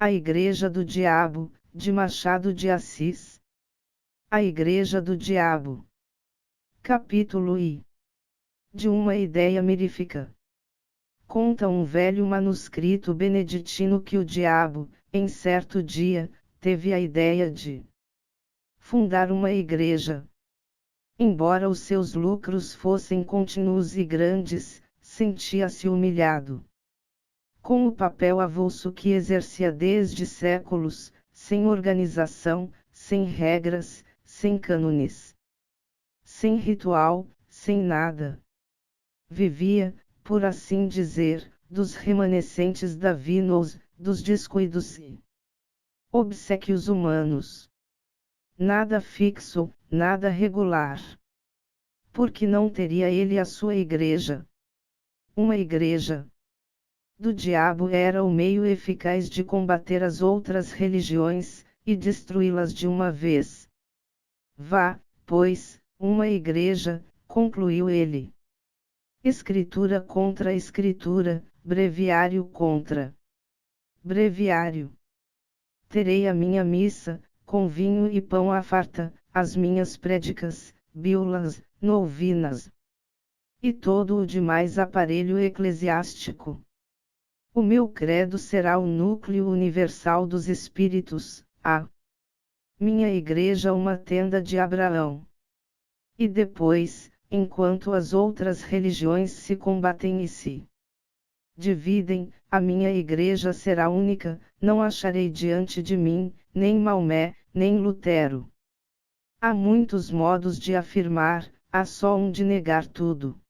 A Igreja do Diabo, de Machado de Assis. A Igreja do Diabo. Capítulo I. De uma ideia mirífica. Conta um velho manuscrito beneditino que o diabo, em certo dia, teve a ideia de fundar uma igreja. Embora os seus lucros fossem contínuos e grandes, sentia-se humilhado. Com o papel avulso que exercia desde séculos, sem organização, sem regras, sem cânones, sem ritual, sem nada. Vivia, por assim dizer, dos remanescentes da Vinos, dos descuidos e obséquios humanos. Nada fixo, nada regular. Porque não teria ele a sua igreja? Uma igreja do diabo era o meio eficaz de combater as outras religiões, e destruí-las de uma vez. Vá, pois, uma igreja, concluiu ele. Escritura contra escritura, breviário contra breviário. Terei a minha missa, com vinho e pão à farta, as minhas prédicas, bíblas, novinas e todo o demais aparelho eclesiástico. O meu credo será o núcleo universal dos espíritos, a minha igreja uma tenda de Abraão. E depois, enquanto as outras religiões se combatem e se dividem, a minha igreja será única, não acharei diante de mim, nem Maomé, nem Lutero. Há muitos modos de afirmar, há só um de negar tudo.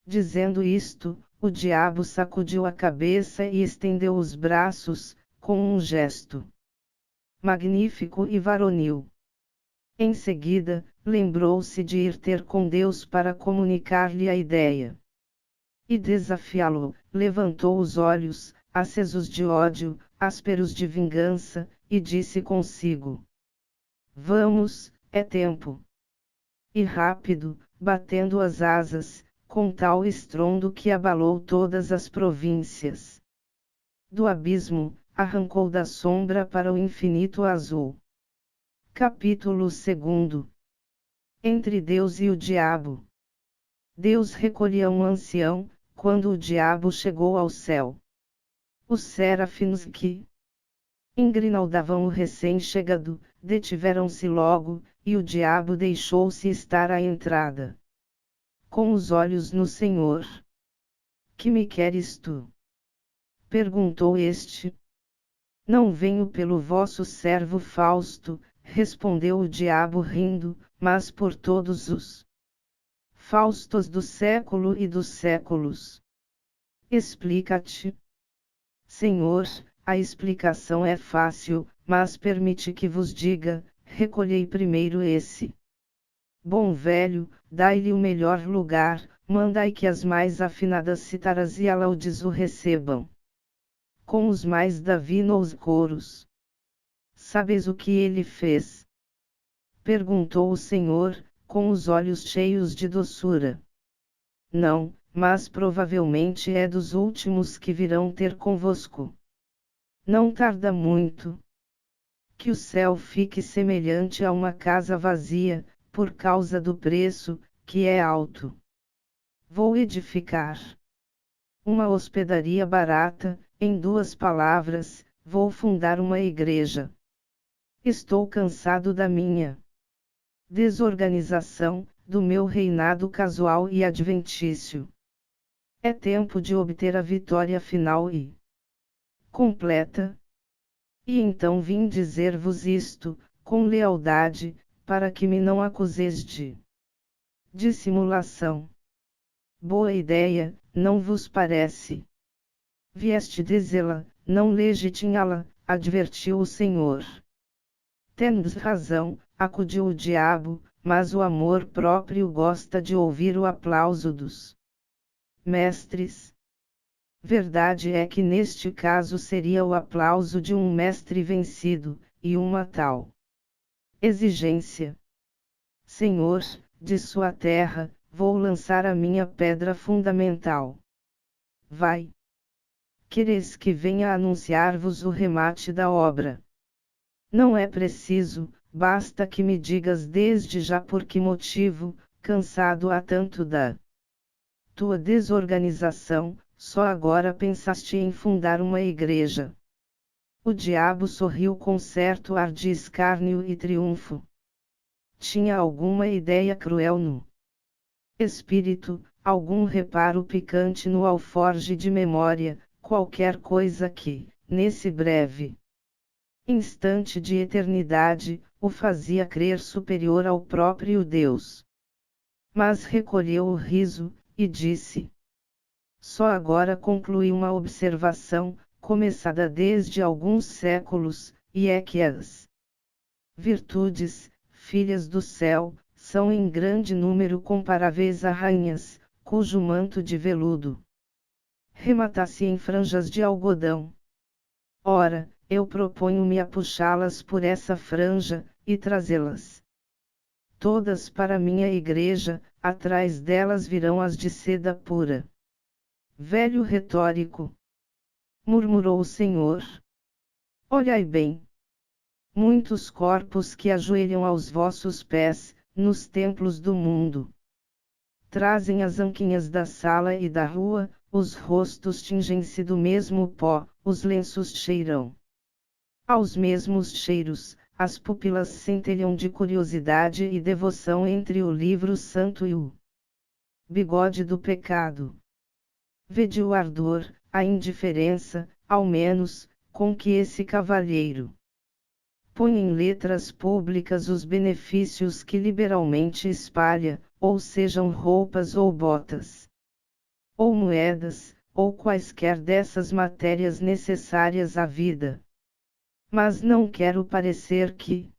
Dizendo isto, o diabo sacudiu a cabeça e estendeu os braços, com um gesto magnífico e varonil. Em seguida, lembrou-se de ir ter com Deus para comunicar-lhe a ideia. E desafiá-lo, levantou os olhos, acesos de ódio, ásperos de vingança, e disse consigo: Vamos, é tempo. E rápido, batendo as asas, com tal estrondo que abalou todas as províncias do abismo, arrancou da sombra para o infinito azul. Capítulo 2. Entre Deus e o diabo. Deus recolhia um ancião, quando o diabo chegou ao céu. Os serafins que engrinaldavam o recém-chegado, detiveram-se logo, e o diabo deixou-se estar à entrada. Com os olhos no Senhor. Que me queres tu? Perguntou este. Não venho pelo vosso servo Fausto, respondeu o diabo rindo, mas por todos os Faustos do século e dos séculos. Explica-te. Senhor, a explicação é fácil, mas permite que vos diga, recolhei primeiro esse bom velho, dai-lhe o melhor lugar, mandai que as mais afinadas citaras e alaudes o recebam. Com os mais davinos coros. Sabes o que ele fez? Perguntou o Senhor, com os olhos cheios de doçura. Não, mas provavelmente é dos últimos que virão ter convosco. Não tarda muito. Que o céu fique semelhante a uma casa vazia, por causa do preço, que é alto. Vou edificar uma hospedaria barata, em 2 palavras, vou fundar uma igreja. Estou cansado da minha desorganização, do meu reinado casual e adventício. É tempo de obter a vitória final e completa. E então vim dizer-vos isto, com lealdade, para que me não acuseis de dissimulação. Boa ideia, não vos parece? Vieste dizê-la, não legitimá-la, advertiu o Senhor. Tendes razão, acudiu o diabo, mas o amor próprio gosta de ouvir o aplauso dos mestres. Verdade é que neste caso seria o aplauso de um mestre vencido, e uma tal exigência. Senhor, de sua terra, vou lançar a minha pedra fundamental. Vai. quereis que venha anunciar-vos o remate da obra? Não é preciso, basta que me digas desde já por que motivo, cansado há tanto da tua desorganização, só agora pensaste em fundar uma igreja. O diabo sorriu com certo ar de escárnio e triunfo. Tinha alguma ideia cruel no espírito, algum reparo picante no alforje de memória, qualquer coisa que, nesse breve instante de eternidade, o fazia crer superior ao próprio Deus. Mas recolheu o riso, e disse: só agora concluí uma observação, começada desde alguns séculos, e é que as virtudes, filhas do céu, são em grande número comparáveis a rainhas, cujo manto de veludo remata-se em franjas de algodão. Ora, eu proponho-me a puxá-las por essa franja, e trazê-las todas para minha igreja, atrás delas virão as de seda pura. Velho retórico, murmurou o Senhor. Olhai bem. Muitos corpos que ajoelham aos vossos pés, nos templos do mundo. Trazem as anquinhas da sala e da rua, os rostos tingem-se do mesmo pó, os lenços cheiram aos mesmos cheiros, as pupilas centelham de curiosidade e devoção entre o livro santo e o bigode do pecado. Vede o ardor, a indiferença, ao menos, com que esse cavalheiro põe em letras públicas os benefícios que liberalmente espalha, ou sejam roupas ou botas, ou moedas, ou quaisquer dessas matérias necessárias à vida. Mas não quero parecer que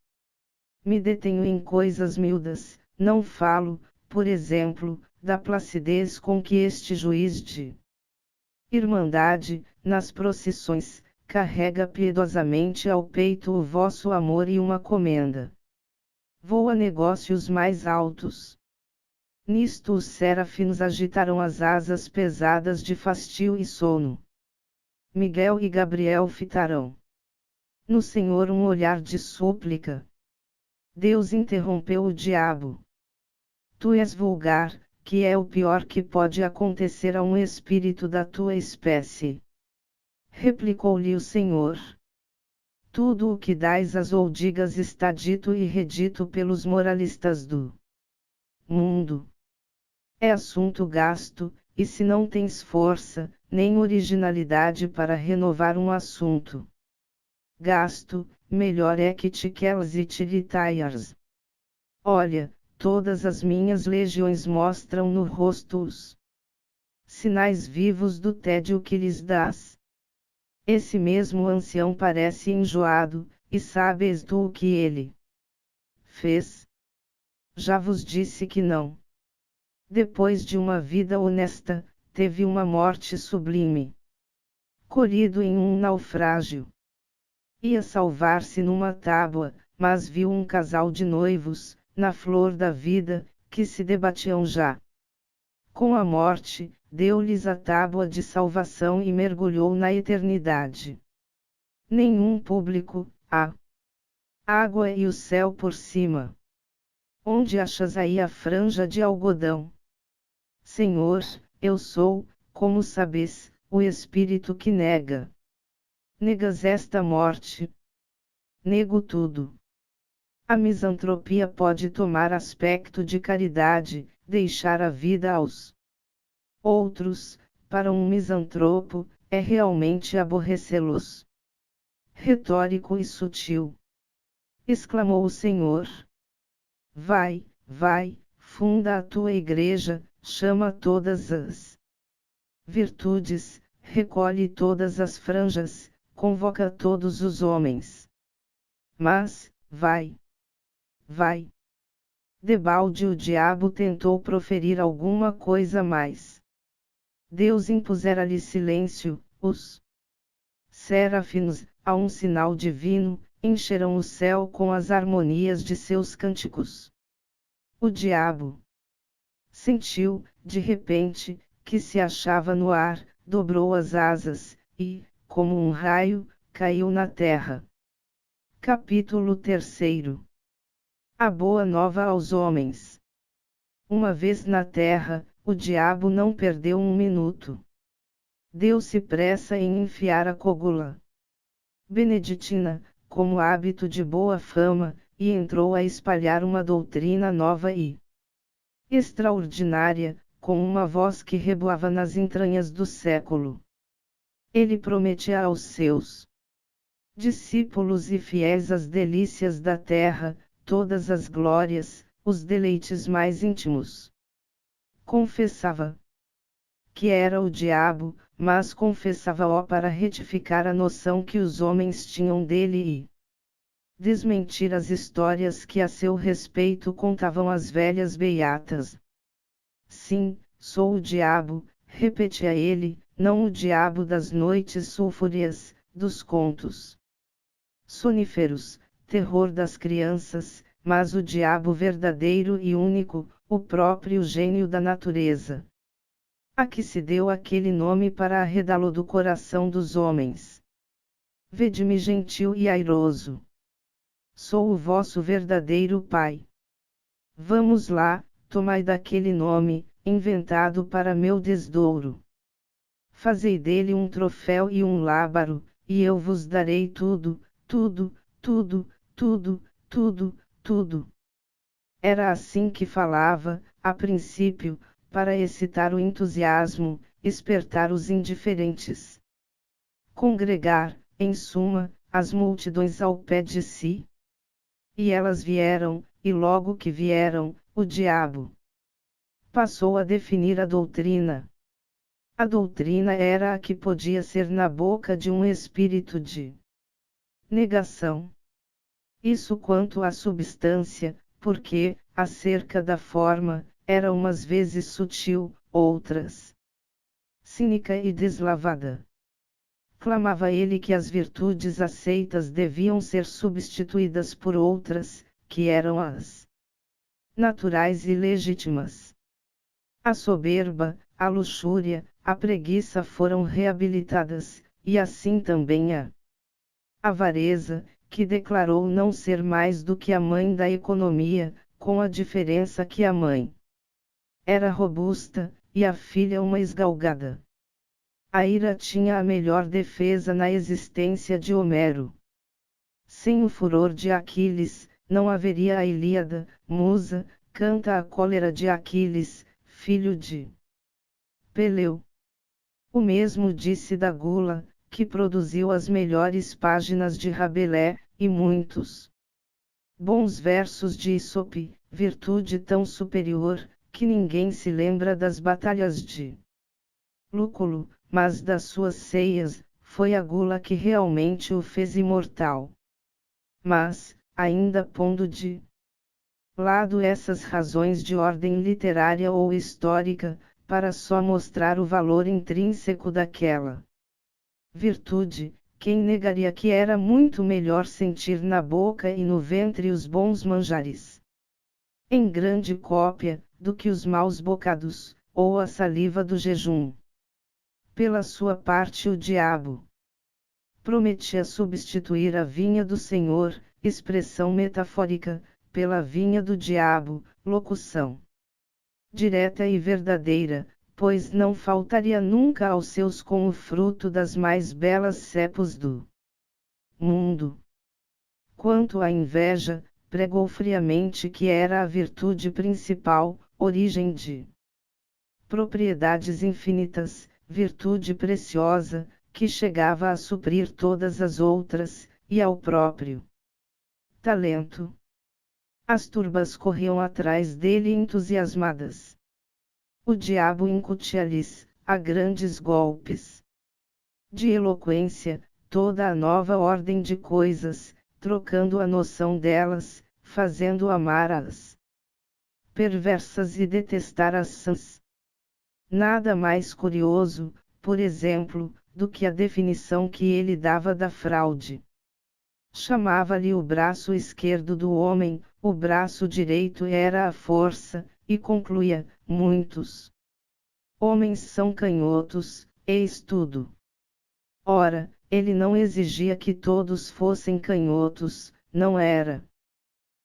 me detenho em coisas miúdas, não falo, por exemplo, da placidez com que este juiz de irmandade, nas procissões, carrega piedosamente ao peito o vosso amor e uma comenda. Vou a negócios mais altos. Nisto os serafins agitaram as asas pesadas de fastio e sono. Miguel e Gabriel fitarão no Senhor um olhar de súplica. Deus interrompeu o diabo. Tu és vulgar, que é o pior que pode acontecer a um espírito da tua espécie. Replicou-lhe o Senhor. Tudo o que dais ou digas está dito e redito pelos moralistas do mundo. É assunto gasto, e se não tens força, nem originalidade para renovar um assunto gasto, melhor é que te queles e te retires. Olha, todas as minhas legiões mostram no rosto os sinais vivos do tédio que lhes dás. Esse mesmo ancião parece enjoado, e sabes tu o que ele fez? Já vos disse que não. Depois de uma vida honesta, teve uma morte sublime. Colhido em um naufrágio. Ia salvar-se numa tábua, mas viu um casal de noivos, na flor da vida, que se debatiam já com a morte, deu-lhes a tábua de salvação e mergulhou na eternidade. Nenhum público, a água e o céu por cima. Onde achas aí a franja de algodão? Senhor, eu sou, como sabes, o espírito que nega. Negas esta morte? Nego tudo. A misantropia pode tomar aspecto de caridade, deixar a vida aos outros, para um misantropo, é realmente aborrecê-los. Retórico e sutil. Exclamou o Senhor. Vai, vai, funda a tua igreja, chama todas as virtudes, recolhe todas as franjas, convoca todos os homens. Mas, vai. Vai. Debalde o diabo tentou proferir alguma coisa mais. Deus impusera-lhe silêncio, os serafins, a um sinal divino, encheram o céu com as harmonias de seus cânticos. O diabo sentiu, de repente, que se achava no ar, dobrou as asas, e, como um raio, caiu na terra. Capítulo 3. A boa nova aos homens. Uma vez na terra, o diabo não perdeu um minuto. Deu-se pressa em enfiar a cogula beneditina, como hábito de boa fama, e entrou a espalhar uma doutrina nova e extraordinária, com uma voz que reboava nas entranhas do século. Ele prometia aos seus discípulos e fiéis as delícias da terra, todas as glórias, os deleites mais íntimos. Confessava que era o diabo, mas confessava-o para retificar a noção que os homens tinham dele e desmentir as histórias que a seu respeito contavam as velhas beatas. Sim, sou o diabo, repetia ele, não o diabo das noites sulfúreas, dos contos soníferos, terror das crianças, mas o diabo verdadeiro e único, o próprio gênio da natureza. A que se deu aquele nome para arredá-lo do coração dos homens. Vede-me gentil e airoso. Sou o vosso verdadeiro Pai. Vamos lá, tomai daquele nome, inventado para meu desdouro. Fazei dele um troféu e um lábaro, e eu vos darei tudo, tudo, tudo, tudo, tudo, tudo. Era assim que falava, a princípio, para excitar o entusiasmo, espertar os indiferentes. Congregar, em suma, as multidões ao pé de si. E elas vieram, e logo que vieram, o diabo passou a definir a doutrina. A doutrina era a que podia ser na boca de um espírito de negação. Isso quanto à substância, porque, acerca da forma, era umas vezes sutil, outras cínica e deslavada. Clamava ele que as virtudes aceitas deviam ser substituídas por outras, que eram as naturais e legítimas. A soberba, a luxúria, a preguiça foram reabilitadas, e assim também a avareza, que declarou não ser mais do que a mãe da economia, com a diferença que a mãe era robusta, e a filha uma esgalgada. A ira tinha a melhor defesa na existência de Homero. Sem o furor de Aquiles, não haveria a Ilíada. Musa, canta a cólera de Aquiles, filho de Peleu. O mesmo disse da gula, que produziu as melhores páginas de Rabelais, e muitos bons versos de Isope, virtude tão superior, que ninguém se lembra das batalhas de Lúculo, mas das suas ceias, foi a gula que realmente o fez imortal. Mas, ainda pondo de lado essas razões de ordem literária ou histórica, para só mostrar o valor intrínseco daquela virtude, quem negaria que era muito melhor sentir na boca e no ventre os bons manjares, em grande cópia, do que os maus bocados, ou a saliva do jejum? Pela sua parte o diabo prometia substituir a vinha do Senhor, expressão metafórica, pela vinha do diabo, locução direta e verdadeira, pois não faltaria nunca aos seus com o fruto das mais belas cepos do mundo. Quanto à inveja, pregou friamente que era a virtude principal, origem de propriedades infinitas, virtude preciosa, que chegava a suprir todas as outras, e ao próprio talento. As turbas corriam atrás dele entusiasmadas. O diabo incutia-lhes, a grandes golpes de eloquência, toda a nova ordem de coisas, trocando a noção delas, fazendo amar as perversas e detestar as sãs. Nada mais curioso, por exemplo, do que a definição que ele dava da fraude. Chamava-lhe o braço esquerdo do homem, o braço direito era a força, e concluía: muitos homens são canhotos, eis tudo. Ora, ele não exigia que todos fossem canhotos, não era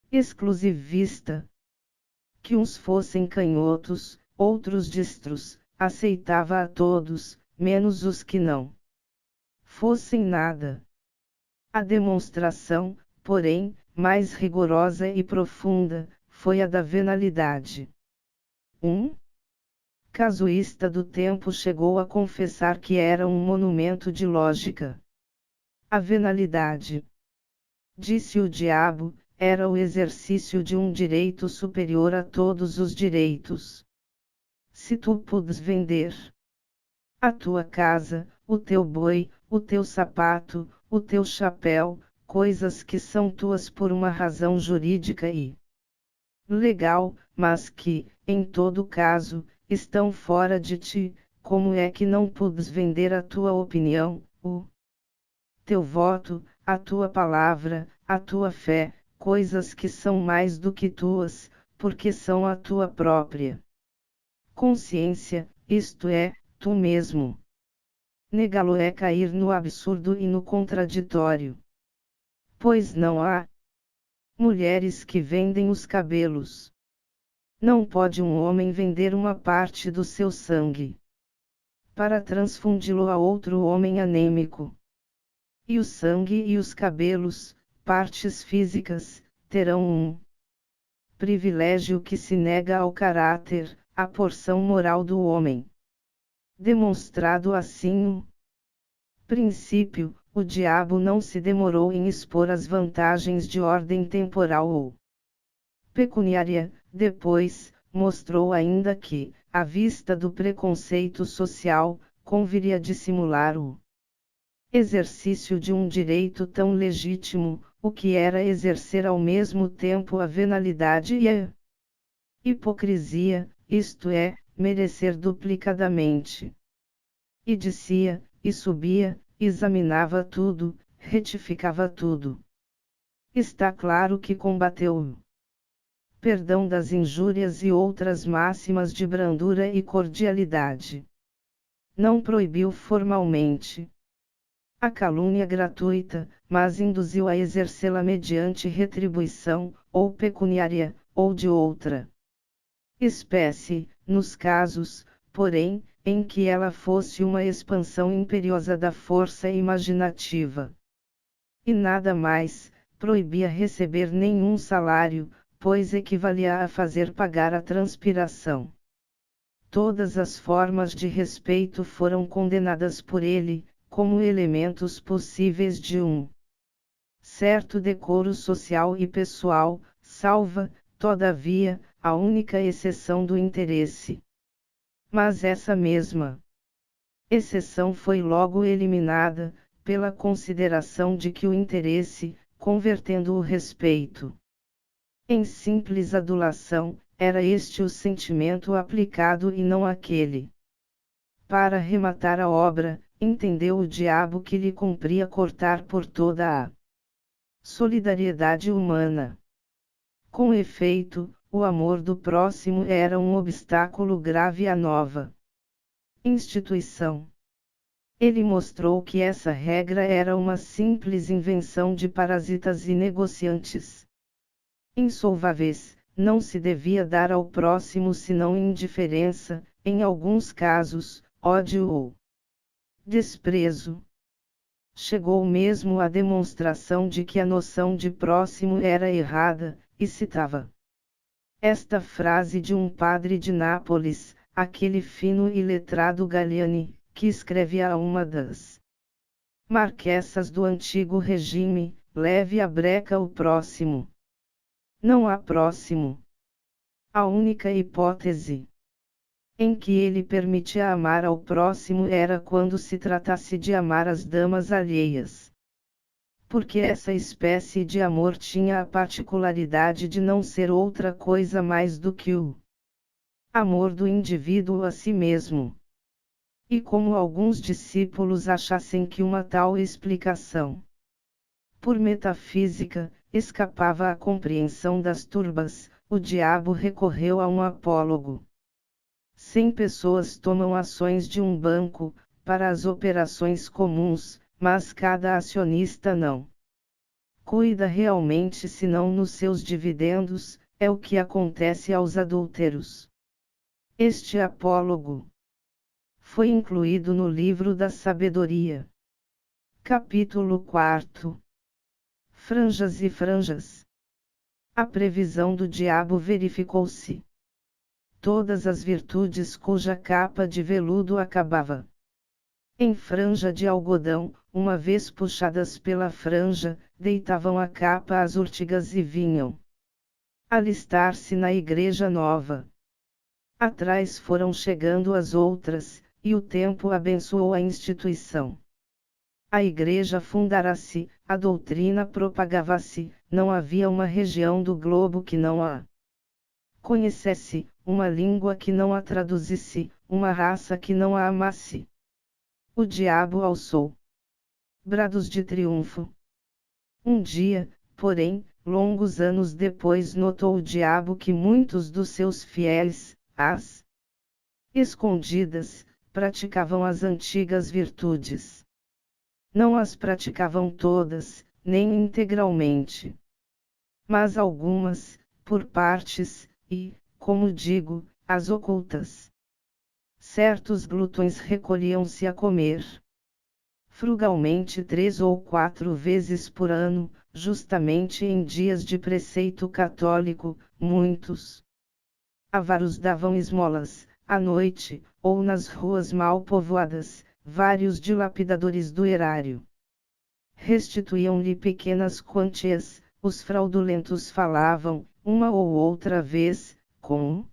exclusivista. Que uns fossem canhotos, outros destros, aceitava a todos, menos os que não fossem nada. A demonstração, porém, mais rigorosa e profunda, foi a da venalidade. Um casuísta do tempo chegou a confessar que era um monumento de lógica. A venalidade, disse o diabo, era o exercício de um direito superior a todos os direitos. Se tu pudes vender a tua casa, o teu boi, o teu sapato, o teu chapéu, coisas que são tuas por uma razão jurídica e legal, mas que, em todo caso, estão fora de ti, como é que não pudes vender a tua opinião, o teu voto, a tua palavra, a tua fé, coisas que são mais do que tuas, porque são a tua própria consciência, isto é, tu mesmo. Negá-lo é cair no absurdo e no contraditório. Pois não há mulheres que vendem os cabelos. Não pode um homem vender uma parte do seu sangue para transfundi-lo a outro homem anêmico. E o sangue e os cabelos, partes físicas, terão um privilégio que se nega ao caráter, à porção moral do homem. Demonstrado assim o princípio, o diabo não se demorou em expor as vantagens de ordem temporal ou pecuniária, depois, mostrou ainda que, à vista do preconceito social, conviria dissimular o exercício de um direito tão legítimo, o que era exercer ao mesmo tempo a venalidade e a hipocrisia, isto é, merecer duplicadamente. E descia, e subia, examinava tudo, retificava tudo. Está claro que combateu o perdão das injúrias e outras máximas de brandura e cordialidade. Não proibiu formalmente a calúnia gratuita, mas induziu a exercê-la mediante retribuição, ou pecuniária, ou de outra espécie, nos casos, porém, em que ela fosse uma expansão imperiosa da força imaginativa. E nada mais, proibia receber nenhum salário, pois equivalia a fazer pagar a transpiração. Todas as formas de respeito foram condenadas por ele, como elementos possíveis de um certo decoro social e pessoal, salva, todavia, a única exceção do interesse. Mas essa mesma exceção foi logo eliminada, pela consideração de que o interesse, convertendo o respeito em simples adulação, era este o sentimento aplicado e não aquele. Para rematar a obra, entendeu o diabo que lhe cumpria cortar por toda a solidariedade humana. Com efeito, o amor do próximo era um obstáculo grave à nova instituição. Ele mostrou que essa regra era uma simples invenção de parasitas e negociantes insolváveis, não se devia dar ao próximo senão indiferença, em alguns casos, ódio ou desprezo. Chegou mesmo à demonstração de que a noção de próximo era errada, e citava esta frase de um padre de Nápoles, aquele fino e letrado Galliani, que escreve a uma das marquesas do antigo regime: leve à breca o próximo. Não há próximo. A única hipótese em que ele permitia amar ao próximo era quando se tratasse de amar as damas alheias. Porque essa espécie de amor tinha a particularidade de não ser outra coisa mais do que o amor do indivíduo a si mesmo. E como alguns discípulos achassem que uma tal explicação, por metafísica, escapava à compreensão das turbas, o diabo recorreu a um apólogo. 100 pessoas tomam ações de um banco, para as operações comuns, mas cada acionista não cuida realmente senão nos seus dividendos, é o que acontece aos adúlteros. Este apólogo foi incluído no livro da sabedoria. Capítulo 4. Franjas e franjas. A previsão do diabo verificou-se. Todas as virtudes cuja capa de veludo acabava em franja de algodão, uma vez puxadas pela franja, deitavam a capa às urtigas e vinham alistar-se na igreja nova. Atrás foram chegando as outras, e o tempo abençoou a instituição. A igreja fundara-se, a doutrina propagava-se, não havia uma região do globo que não a conhecesse, uma língua que não a traduzisse, uma raça que não a amasse. O diabo alçou brados de triunfo. Um dia, porém, longos anos depois, notou o diabo que muitos dos seus fiéis, às escondidas, praticavam as antigas virtudes. Não as praticavam todas, nem integralmente. Mas algumas, por partes, e, como digo, as ocultas. Certos glutões recolhiam-se a comer frugalmente 3 ou 4 vezes por ano, justamente em dias de preceito católico. Muitos avaros davam esmolas, à noite, ou nas ruas mal povoadas. Vários dilapidadores do erário restituíam-lhe pequenas quantias. Os fraudulentos falavam, uma ou outra vez, com o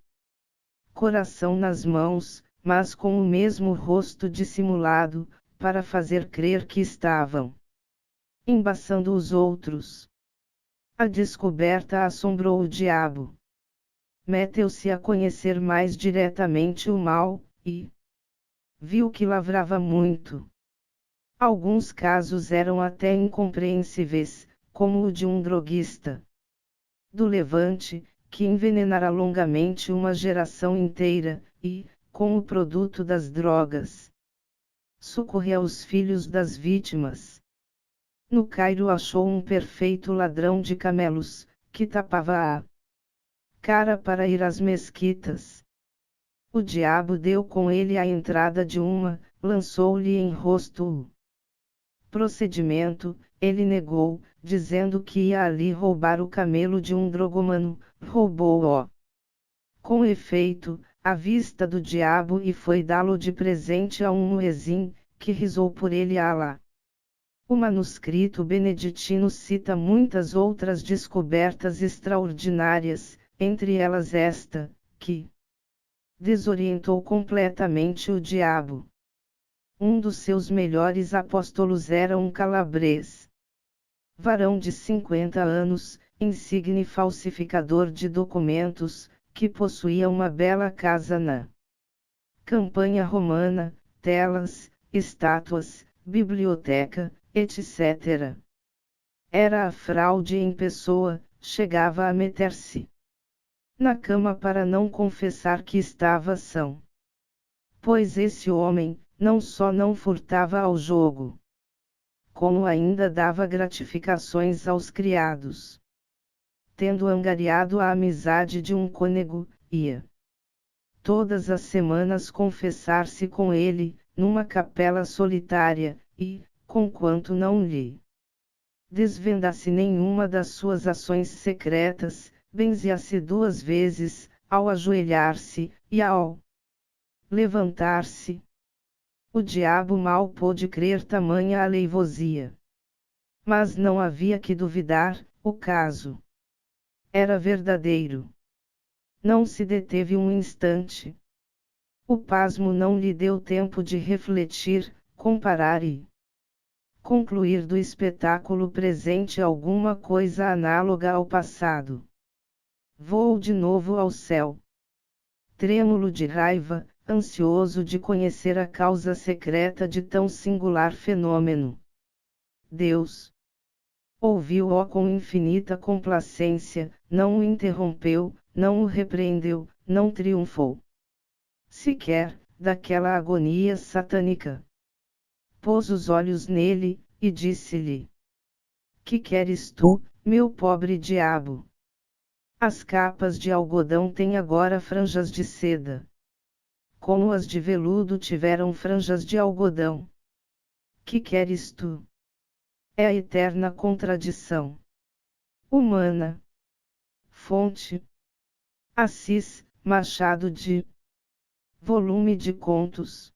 coração nas mãos, mas com o mesmo rosto dissimulado, para fazer crer que estavam embaçando os outros. A descoberta assombrou o diabo. Meteu-se a conhecer mais diretamente o mal, e viu que lavrava muito. Alguns casos eram até incompreensíveis, como o de um droguista do Levante, que envenenara longamente uma geração inteira, e, com o produto das drogas, socorria os filhos das vítimas. No Cairo achou um perfeito ladrão de camelos, que tapava a cara para ir às mesquitas. O diabo deu com ele a entrada de uma, lançou-lhe em rosto o procedimento. Ele negou, dizendo que ia ali roubar o camelo de um drogomano. Roubou-o com efeito, à vista do diabo, e foi dá-lo de presente a um muezim, que rezou por ele a Alá. O manuscrito beneditino cita muitas outras descobertas extraordinárias, entre elas esta, que desorientou completamente o diabo. Um dos seus melhores apóstolos era um calabrês, varão de 50 anos, insigne falsificador de documentos, que possuía uma bela casa na campanha romana, telas, estátuas, biblioteca, etc. Era a fraude em pessoa. Chegava a meter-se na cama para não confessar que estava são. Pois esse homem, não só não furtava ao jogo, como ainda dava gratificações aos criados. Tendo angariado a amizade de um cônego, ia todas as semanas confessar-se com ele, numa capela solitária, e, conquanto não lhe desvendasse nenhuma das suas ações secretas, benzia-se 2 vezes, ao ajoelhar-se, e ao levantar-se. O diabo mal pôde crer tamanha aleivosia. Mas não havia que duvidar, o caso era verdadeiro. Não se deteve um instante. O pasmo não lhe deu tempo de refletir, comparar e concluir do espetáculo presente alguma coisa análoga ao passado. Voou de novo ao céu. Trêmulo de raiva, ansioso de conhecer a causa secreta de tão singular fenômeno. Deus ouviu-o com infinita complacência, não o interrompeu, não o repreendeu, não triunfou sequer daquela agonia satânica. pôs os olhos nele, e disse-lhe: Que queres tu, meu pobre diabo? As capas de algodão têm agora franjas de seda. Como as de veludo tiveram franjas de algodão. Que queres tu? É a eterna contradição humana. Fonte: Assis, Machado de Volume de Contos.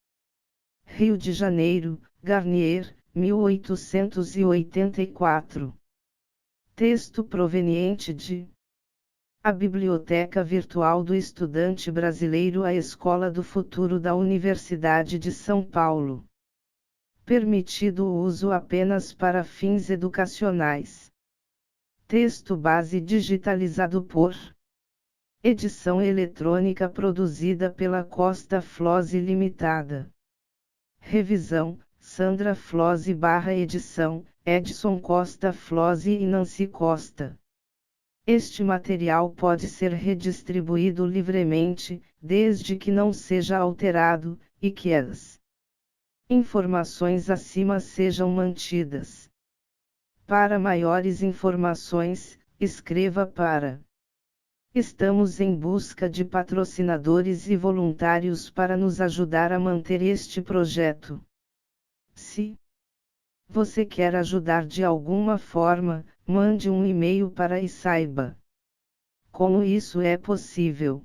Rio de Janeiro, Garnier, 1884. Texto proveniente de A Biblioteca Virtual do Estudante Brasileiro, a Escola do Futuro da Universidade de São Paulo. Permitido o uso apenas para fins educacionais. Texto base digitalizado por edição eletrônica produzida pela Costa Flose Limitada. Revisão: Sandra Flose / edição, Edson Costa Flose e Nancy Costa. Este material pode ser redistribuído livremente, desde que não seja alterado, e que as informações acima sejam mantidas. Para maiores informações, escreva para. Estamos em busca de patrocinadores e voluntários para nos ajudar a manter este projeto. Se você quer ajudar de alguma forma, mande um e-mail para e saiba como isso é possível.